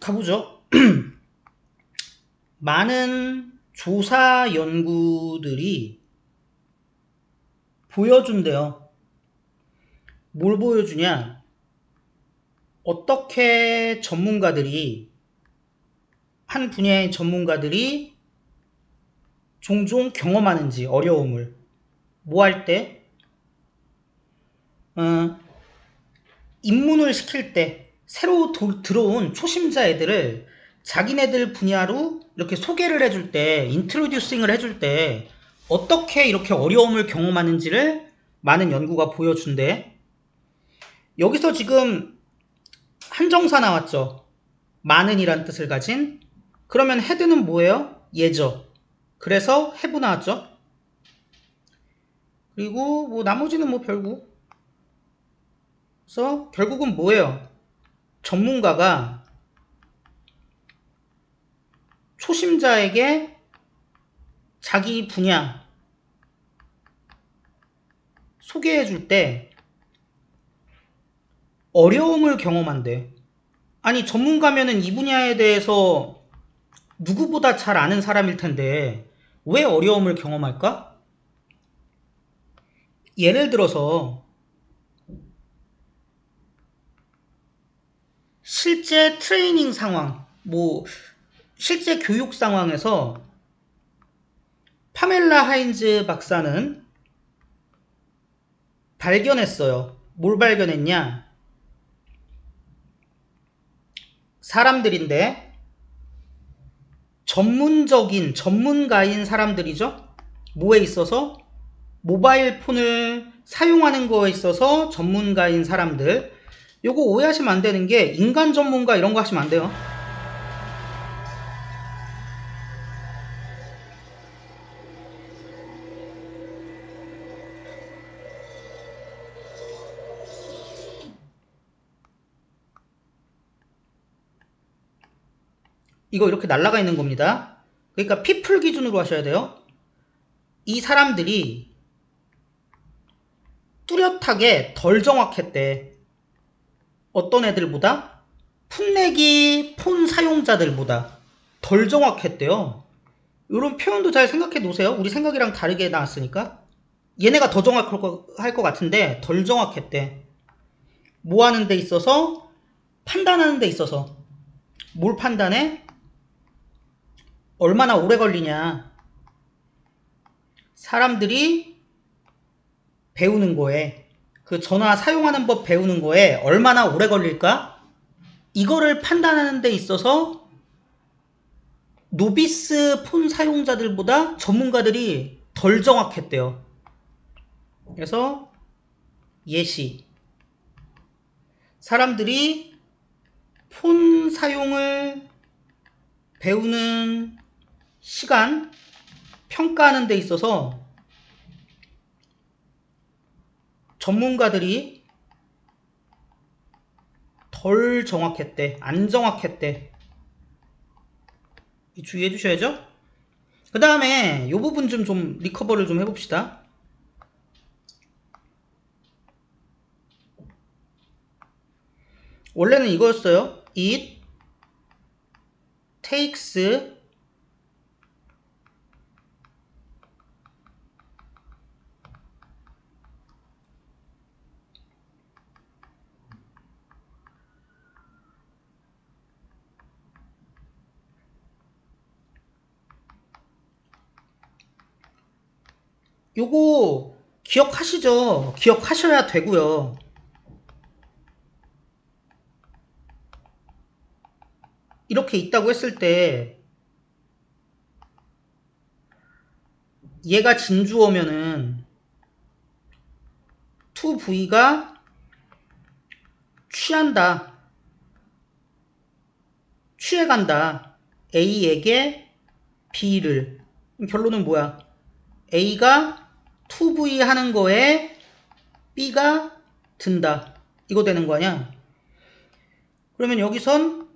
가보죠. 많은 조사 연구들이 보여준대요. 뭘 보여주냐? 어떻게 한 분야의 전문가들이 종종 경험하는지, 어려움을. 뭐 할 때? 입문을 시킬 때, 새로 들어온 초심자 애들을 자기네들 분야로 이렇게 소개를 해줄 때, 인트로듀싱을 해줄 때, 어떻게 이렇게 어려움을 경험하는지를 많은 연구가 보여준대. 여기서 지금 한정사 나왔죠. 많은이란 뜻을 가진. 그러면 헤드는 뭐예요? 예죠. 그래서 have 나왔죠. 그리고 뭐 나머지는 뭐 별구. 그래서 결국은 뭐예요? 전문가가 초심자에게 자기 분야 소개해줄 때 어려움을 경험한대. 아니, 전문가면은 이 분야에 대해서 누구보다 잘 아는 사람일 텐데 왜 어려움을 경험할까? 예를 들어서 실제 트레이닝 상황, 실제 교육 상황에서 파멜라 하인즈 박사는 발견했어요. 뭘 발견했냐? 사람들인데 전문가인 사람들이죠. 뭐에 있어서? 모바일 폰을 사용하는 거에 있어서 전문가인 사람들. 요거 오해하시면 안 되는 게 인간 전문가 이런 거 하시면 안 돼요. 이거 이렇게 날라가 있는 겁니다. 그러니까 people 기준으로 하셔야 돼요. 이 사람들이 뚜렷하게 덜 정확했대. 어떤 애들보다? 풋내기 폰 사용자들보다 덜 정확했대요. 이런 표현도 잘 생각해 놓으세요. 우리 생각이랑 다르게 나왔으니까. 얘네가 더 정확할 것 같은데 덜 정확했대. 뭐 하는 데 있어서? 판단하는 데 있어서. 뭘 판단해? 얼마나 오래 걸리냐. 사람들이 배우는 거에, 그 전화 사용하는 법 배우는 거에 얼마나 오래 걸릴까? 이거를 판단하는 데 있어서 노비스 폰 사용자들보다 전문가들이 덜 정확했대요. 그래서 예시. 사람들이 폰 사용을 배우는 시간 평가하는 데 있어서 전문가들이 덜 정확했대. 안 정확했대. 주의해 주셔야죠. 그 다음에 이 부분 좀 리커버를 좀 해봅시다. 원래는 이거였어요. It takes 요거 기억하시죠? 기억하셔야 되고요. 이렇게 있다고 했을 때 얘가 진주어면은 to V가 취한다. 취해간다. A에게 B를. 결론은 뭐야? A가 to V 하는 거에 B가 든다. 이거 되는 거 아니야? 그러면 여기선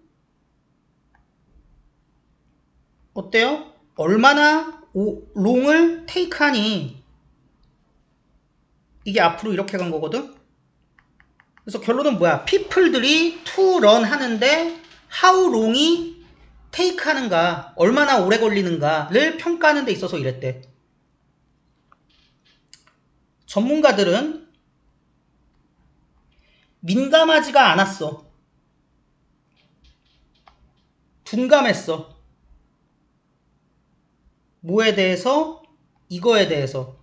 어때요? 얼마나 롱을 테이크하니? 이게 앞으로 이렇게 간 거거든? 그래서 결론은 뭐야? people들이 to run 하는데 how long이 take 하는가, 얼마나 오래 걸리는가를 평가하는 데 있어서 이랬대. 전문가들은 민감하지가 않았어. 둔감했어. 뭐에 대해서? 이거에 대해서.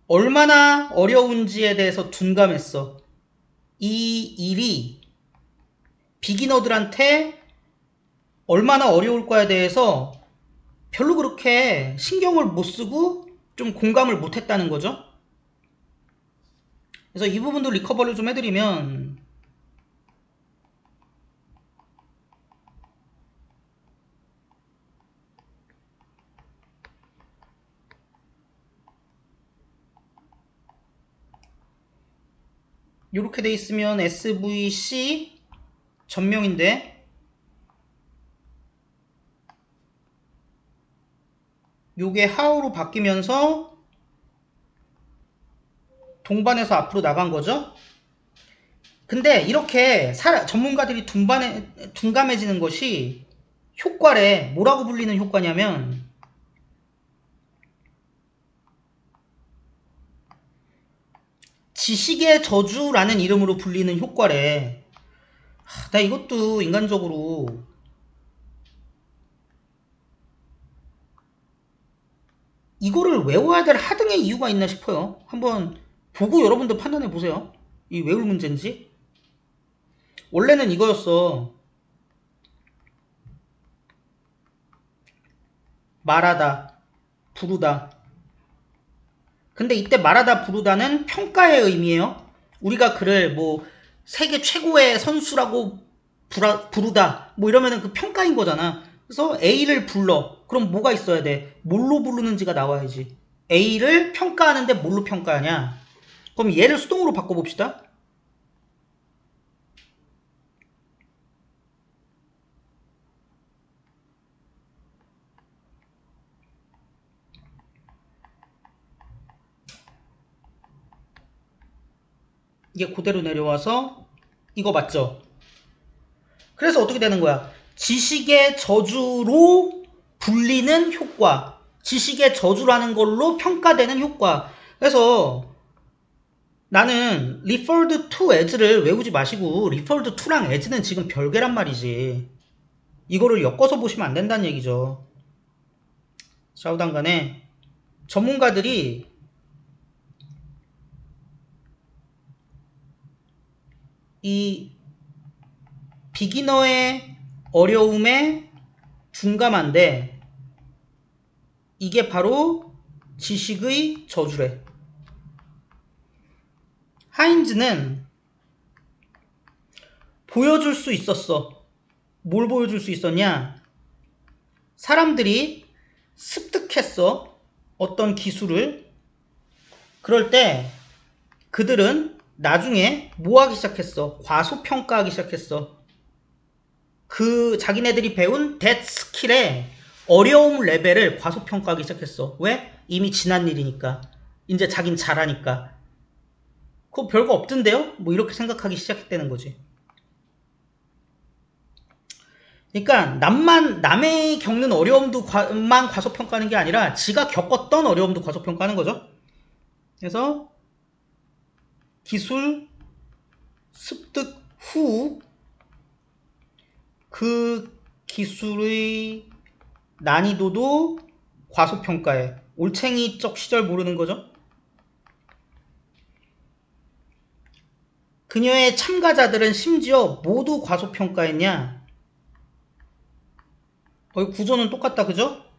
얼마나 어려운지에 대해서 둔감했어. 이 일이 비기너들한테 얼마나 어려울까에 대해서 별로 그렇게 신경을 못 쓰고 좀 공감을 못 했다는 거죠. 그래서 이 부분도 리커버를 좀 해드리면, 이렇게 돼 있으면 SVC 전명인데, 요게 how로 바뀌면서 동반해서 앞으로 나간 거죠. 근데 이렇게 전문가들이 둔감해지는 것이 효과래. 뭐라고 불리는 효과냐면, 지식의 저주라는 이름으로 불리는 효과래. 나 이것도 인간적으로 이거를 외워야 될 하등의 이유가 있나 싶어요. 한번 보고 여러분들 판단해 보세요. 이 외울 문제인지. 원래는 이거였어. 말하다, 부르다. 근데 이때 말하다, 부르다는 평가의 의미예요. 우리가 그를 뭐 세계 최고의 선수라고 부르다 뭐 이러면은 그 평가인 거잖아. 그래서 A를 불러. 그럼 뭐가 있어야 돼? 뭘로 부르는지가 나와야지. A를 평가하는데 뭘로 평가하냐? 그럼 얘를 수동으로 바꿔봅시다. 이게 그대로 내려와서 이거 맞죠? 그래서 어떻게 되는 거야? 지식의 저주로 불리는 효과. 지식의 저주라는 걸로 평가되는 효과. 그래서 나는 referred to as를 외우지 마시고 referred to랑 as는 지금 별개란 말이지. 이거를 엮어서 보시면 안 된다는 얘기죠. 좌우당간에 전문가들이 이 비기너의 어려움에 둔감한데 이게 바로 지식의 저주래. 하인즈는 보여줄 수 있었어. 뭘 보여줄 수 있었냐? 사람들이 습득했어. 어떤 기술을. 그럴 때 그들은 나중에 뭐 하기 시작했어? 과소평가하기 시작했어. 그 자기네들이 배운 that 스킬의 어려움 레벨을 과소평가하기 시작했어. 왜? 이미 지난 일이니까. 이제 자긴 잘하니까. 그거 별거 없던데요? 뭐 이렇게 생각하기 시작했다는 거지. 그러니까 남의 겪는 어려움만 과소평가하는 게 아니라 지가 겪었던 어려움도 과소평가하는 거죠. 그래서 기술 습득 후 그 기술의 난이도도 과소평가해. 올챙이적 시절 모르는 거죠. 그녀의 참가자들은 심지어 모두 과소평가했냐? 거의 구조는 똑같다, 그죠?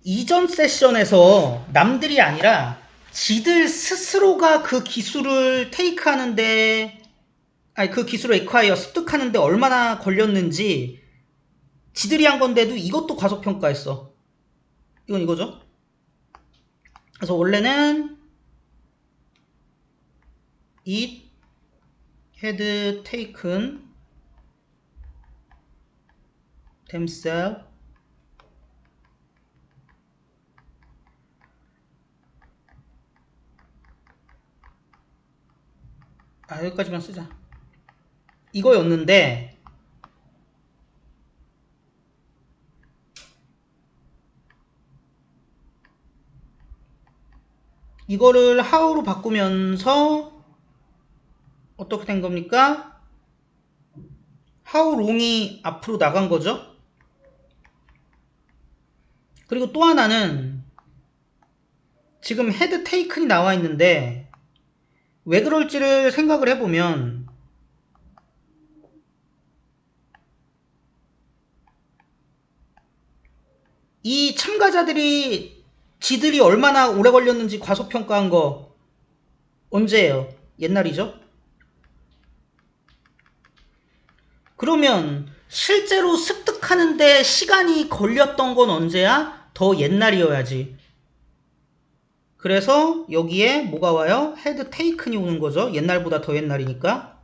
이전 세션에서 남들이 아니라 지들 스스로가 그 기술을 테이크하는데, 아니 그 기술을 에콰이어 습득하는데 얼마나 걸렸는지 지들이 한 건데도 이것도 과소평가했어. 이건 이거죠. 그래서 원래는 it had taken themselves 여기까지만 쓰자. 이거였는데 이거를 how로 바꾸면서 어떻게 된 겁니까? how long이 앞으로 나간 거죠. 그리고 또 하나는 지금 had taken이 나와 있는데 왜 그럴지를 생각을 해보면 이 참가자들이 지들이 얼마나 오래 걸렸는지 과소평가한 거 언제예요? 옛날이죠? 그러면 실제로 습득하는데 시간이 걸렸던 건 언제야? 더 옛날이어야지. 그래서 여기에 뭐가 와요? had taken이 오는 거죠. 옛날보다 더 옛날이니까.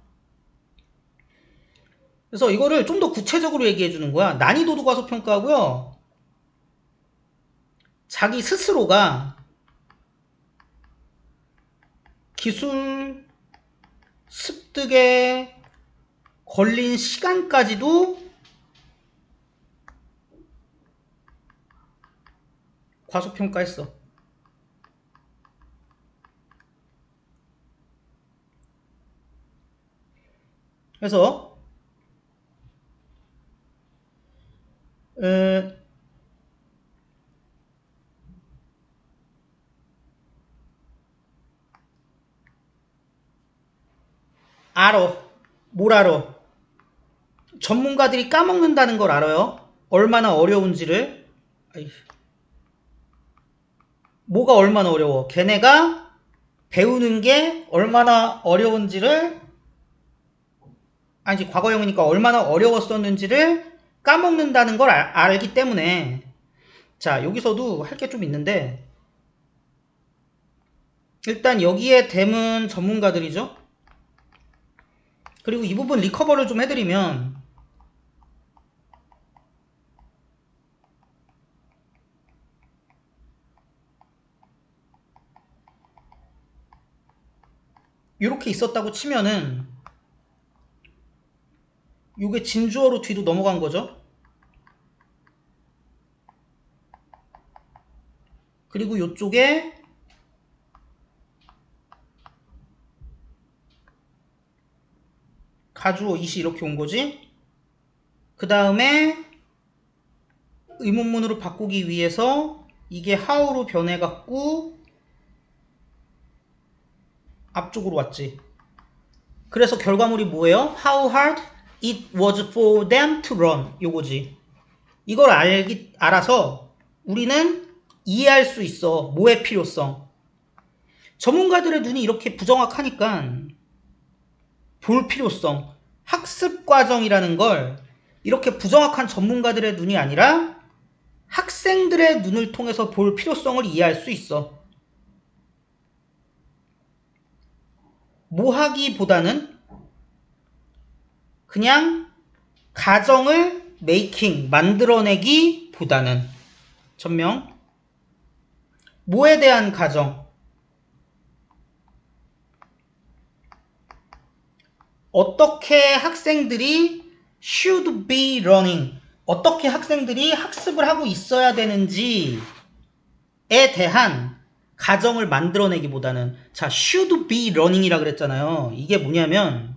그래서 이거를 좀 더 구체적으로 얘기해 주는 거야. 난이도도 과소평가하고요. 자기 스스로가 기술 습득에 걸린 시간까지도 과소평가했어. 그래서 알아. 뭘 알아? 전문가들이 까먹는다는 걸 알아요. 얼마나 어려운지를. 뭐가 얼마나 어려워? 걔네가 배우는 게 얼마나 어려운지를, 아니지, 과거형이니까 얼마나 어려웠었는지를 까먹는다는 걸 알기 때문에. 자, 여기서도 할 게 좀 있는데 일단 여기에 댐은 전문가들이죠. 그리고 이 부분 리커버를 좀 해드리면 이렇게 있었다고 치면은 이게 진주어로 뒤로 넘어간 거죠. 그리고 이쪽에 가주어 이시 이렇게 온 거지. 그 다음에 의문문으로 바꾸기 위해서 이게 how로 변해갖고 앞쪽으로 왔지. 그래서 결과물이 뭐예요? How hard it was for them to run. 요거지. 이걸 알아서 우리는 이해할 수 있어. 뭐의 필요성. 전문가들의 눈이 이렇게 부정확하니까 볼 필요성. 학습 과정이라는 걸 이렇게 부정확한 전문가들의 눈이 아니라 학생들의 눈을 통해서 볼 필요성을 이해할 수 있어. 뭐 하기보다는 그냥 가정을 making, 만들어내기 보다는. 전명. 뭐에 대한 가정? 어떻게 학생들이 should be learning, 어떻게 학생들이 학습을 하고 있어야 되는지에 대한 가정을 만들어내기보다는. 자, should be learning이라 그랬잖아요. 이게 뭐냐면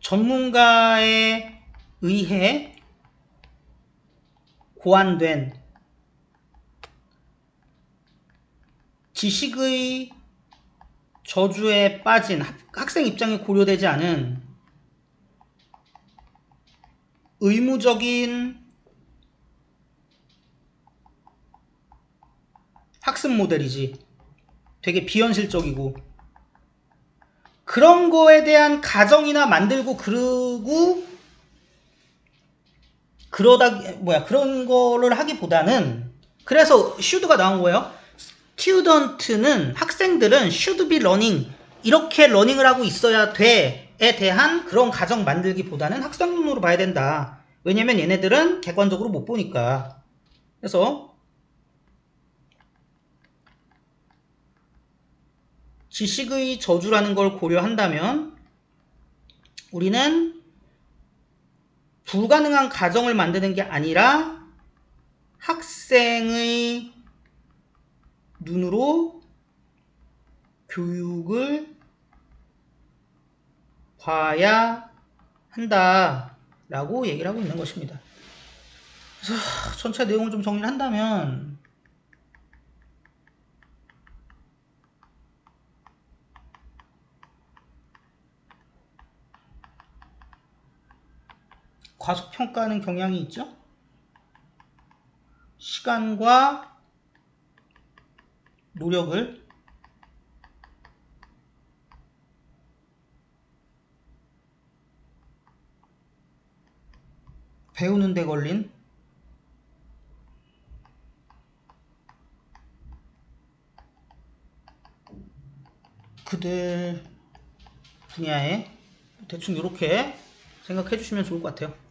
전문가에 의해 고안된 지식의 저주에 빠진 학생 입장이 고려되지 않은 의무적인 학습 모델이지. 되게 비현실적이고 그런 거에 대한 가정이나 만들고 그런 거를 하기보다는. 그래서 should가 나온 거예요. student는 학생들은 should be learning, 이렇게 러닝을 하고 있어야 돼에 대한 그런 가정 만들기보다는 학생 눈으로 봐야 된다. 왜냐면 얘네들은 객관적으로 못 보니까. 그래서 지식의 저주라는 걸 고려한다면 우리는 불가능한 가정을 만드는 게 아니라 학생의 눈으로 교육을 봐야 한다라고 얘기를 하고 있는 것입니다. 그래서 전체 내용을 좀 정리를 한다면 과소평가하는 경향이 있죠. 시간과 노력을 배우는 데 걸린 그들 분야에 대충 이렇게 생각해 주시면 좋을 것 같아요.